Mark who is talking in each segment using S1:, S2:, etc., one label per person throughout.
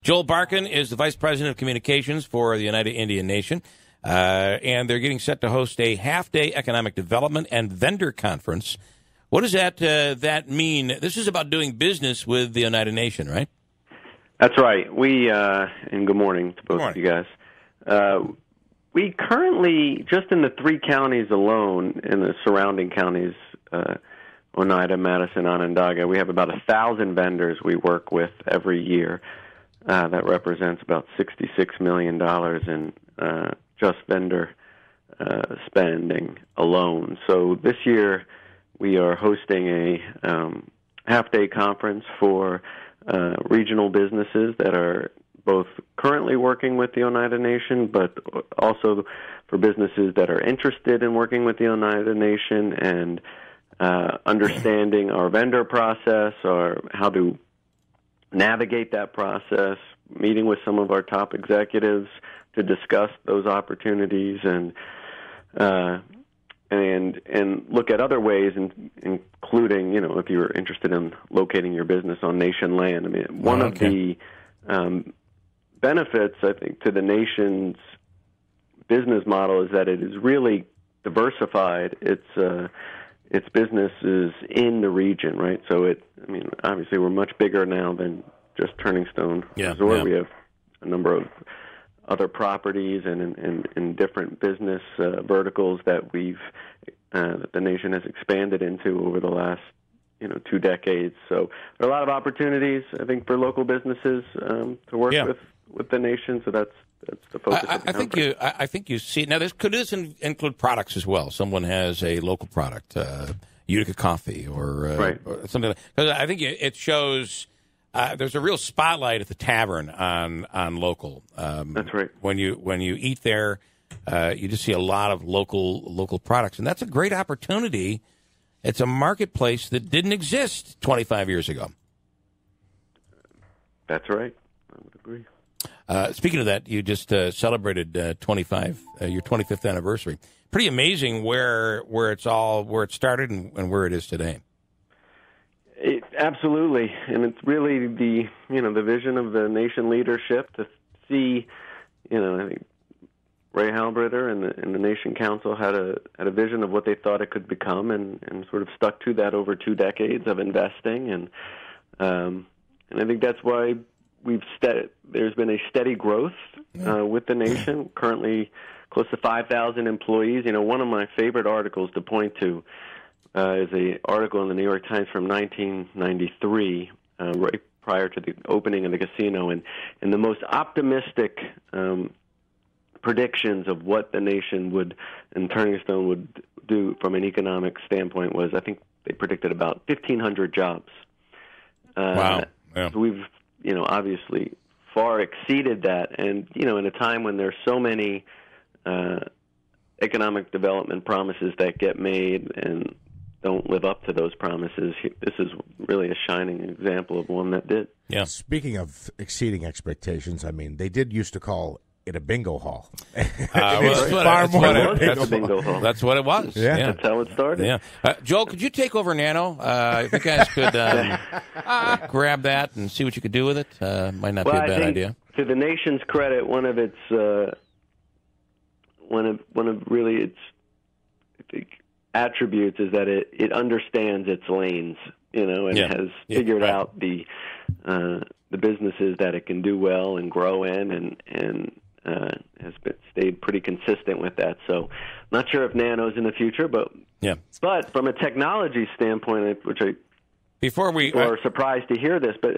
S1: Joel Barkin is the Vice President of Communications for the Oneida Indian Nation, and they're getting set to host a half-day economic development and vendor conference. What does that mean? This is about doing business with the Oneida Nation, right?
S2: That's right. And good morning to both of you guys. We currently, just in the 3 counties alone, in the surrounding counties, Oneida, Madison, Onondaga, we have about 1,000 vendors we work with every year. That represents about $66 million in just vendor spending alone. So this year we are hosting a half-day conference for regional businesses that are both currently working with the Oneida Nation, but also for businesses that are interested in working with the Oneida Nation and understanding our vendor process or how to navigate that process, meeting with some of our top executives to discuss those opportunities and look at other ways, including, if you're interested in locating your business on nation land. I mean, one of the benefits, I think, to the nation's business model is that it is really diversified. Its businesses in the region, right? So obviously we're much bigger now than just Turning Stone Resort. We have a number of other properties and different business verticals that that the nation has expanded into over the last 2 decades. So there are a lot of opportunities, I think, for local businesses to work with the nation. So that's the focus of the conference.
S1: I think you see now. Could this include products as well? Someone has a local product, Utica coffee, or something. Because I think it shows there's a real spotlight at the tavern on local.
S2: That's right.
S1: When you eat there, you just see a lot of local products, and that's a great opportunity. It's a marketplace that didn't exist 25 years ago.
S2: That's right. I would agree.
S1: Speaking of that, you just celebrated your 25th anniversary. Pretty amazing where it started and where it is today.
S2: Absolutely, and it's really the vision of the nation leadership to see, I think Ray Halbritter and the Nation Council had a vision of what they thought it could become, and sort of stuck to that over 2 decades of investing, and I think that's why there's been a steady growth with the nation. Currently, close to 5,000 employees. One of my favorite articles to point to is an article in the New York Times from 1993, right prior to the opening of the casino, and the most optimistic predictions of what the nation and Turning Stone would do from an economic standpoint was, I think they predicted about 1,500 jobs.
S1: Wow. Yeah.
S2: So we've obviously far exceeded that. And, in a time when there's so many economic development promises that get made and don't live up to those promises, this is really a shining example of one that did.
S1: Yeah.
S3: Speaking of exceeding expectations, they did used to call it a bingo hall.
S1: That's what it was.
S3: Yeah.
S2: That's how it started.
S1: Yeah. Joel, could you take over Nano? If you guys could grab that and see what you could do with it, might not be a bad idea.
S2: To the nation's credit, one of its attributes is that it understands its lanes, and has figured out the businesses that it can do well and grow in, and has stayed pretty consistent with that. So, not sure if Nano's in the future, but from a technology standpoint, are surprised to hear this, but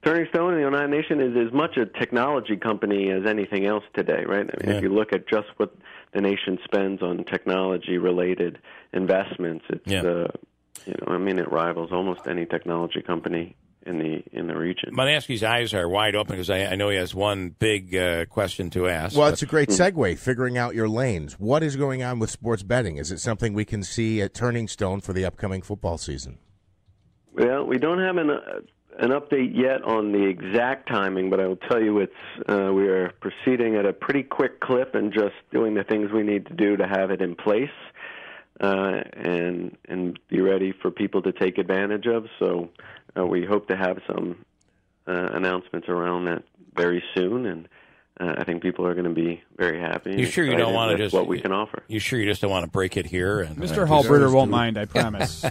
S2: Turning Stone and the Oneida Nation is as much a technology company as anything else today, right? If you look at just what the nation spends on technology-related investments, it's it rivals almost any technology company in the region.
S1: Monaski's eyes are wide open because I know he has one big question to ask.
S3: Well, it's a great segue, figuring out your lanes. What is going on with sports betting? Is it something we can see at Turning Stone for the upcoming football season?
S2: Well, we don't have an update yet on the exact timing, but I will tell you we are proceeding at a pretty quick clip and just doing the things we need to do to have it in place and be ready for people to take advantage of. So we hope to have some announcements around that very soon, and I think people are going to be very happy.
S1: You sure you don't want to just
S2: what we can offer?
S1: You sure you just don't want to break it here? And,
S4: Mr. Hallbruder won't mind, I promise.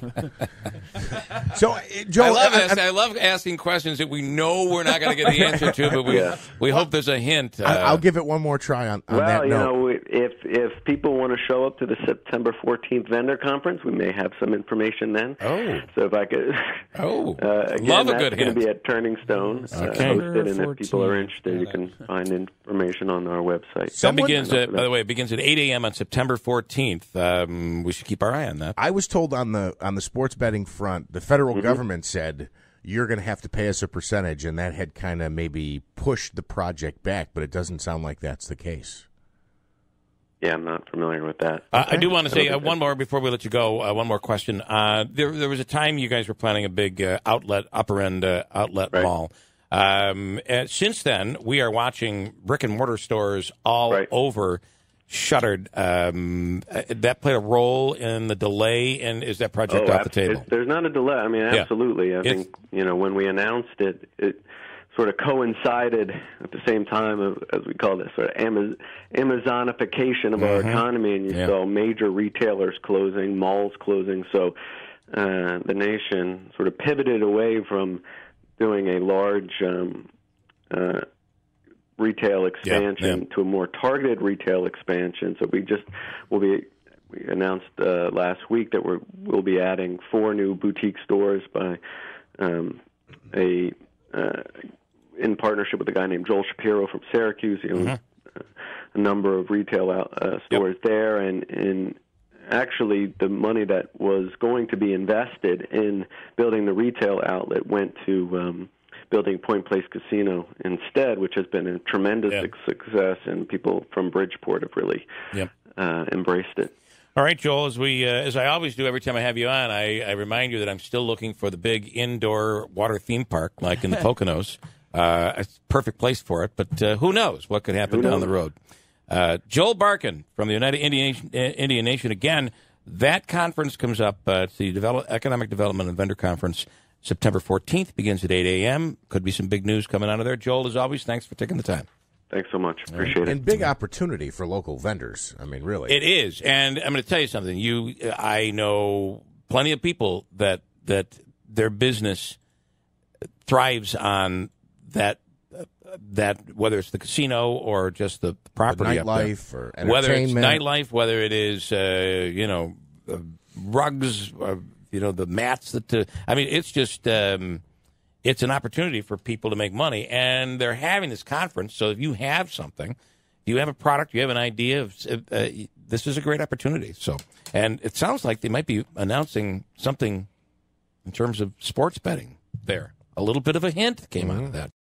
S3: So, Joe,
S1: I love asking questions that we know we're not going to get the answer to, but we hope there's a hint.
S3: I'll give it one more try on that note.
S2: Well, if people want to show up to the September 14th vendor conference, we may have some information then.
S1: Oh,
S2: so if I could.
S1: Again,
S2: love
S1: a good hint.
S2: It's going to be at Turning Stone. Hosted, and if people are interested, you can find information on our website.
S1: That begins, by the way, it begins at 8 a.m. on September 14th. We should keep our eye on that.
S3: I was told on the sports betting front, the federal government said you're going to have to pay us a percentage, and that had kind of maybe pushed the project back, but it doesn't sound like that's the case.
S2: Yeah, I'm not familiar with that.
S1: I do want to say one more before we let you go. One more question. There was a time you guys were planning a big upper-end outlet mall. Since then, we are watching brick-and-mortar stores all over shuttered. That played a role in the delay, and is that project off the table?
S2: There's not a delay. I mean, absolutely. I think, when we announced it sort of coincided at the same time as we call this sort of Amazonification of our economy, and you saw major retailers closing, malls closing. So the nation sort of pivoted away from doing a large retail expansion to a more targeted retail expansion. So we announced last week that we'll be adding 4 new boutique stores by in partnership with a guy named Joel Shapiro from Syracuse. He owns a number of retail stores there, and actually the money that was going to be invested in building the retail outlet went to building Point Place Casino instead, which has been a tremendous success, and people from Bridgeport have really embraced it.
S1: All right, Joel, as I always do every time I have you on, I remind you that I'm still looking for the big indoor water theme park like in the Poconos. It's a perfect place for it, but who knows what could happen down the road. Joel Barkin from the United Indian Nation. Again, that conference comes up. It's the Economic Development and Vendor Conference, September 14th, begins at 8 a.m. Could be some big news coming out of there. Joel, as always, thanks for taking the time.
S2: Thanks so much. Appreciate it.
S3: And big opportunity for local vendors. I mean, really.
S1: It is. And I'm going to tell you something. I know plenty of people that their business thrives on that whether it's the casino or just the property,
S3: nightlife or entertainment,
S1: whether it's nightlife, whether it is rugs, or, the mats that. I mean, it's just it's an opportunity for people to make money, and they're having this conference. So if you have something, you have a product, you have an idea, this is a great opportunity. So, and it sounds like they might be announcing something in terms of sports betting there. A little bit of a hint came out of that.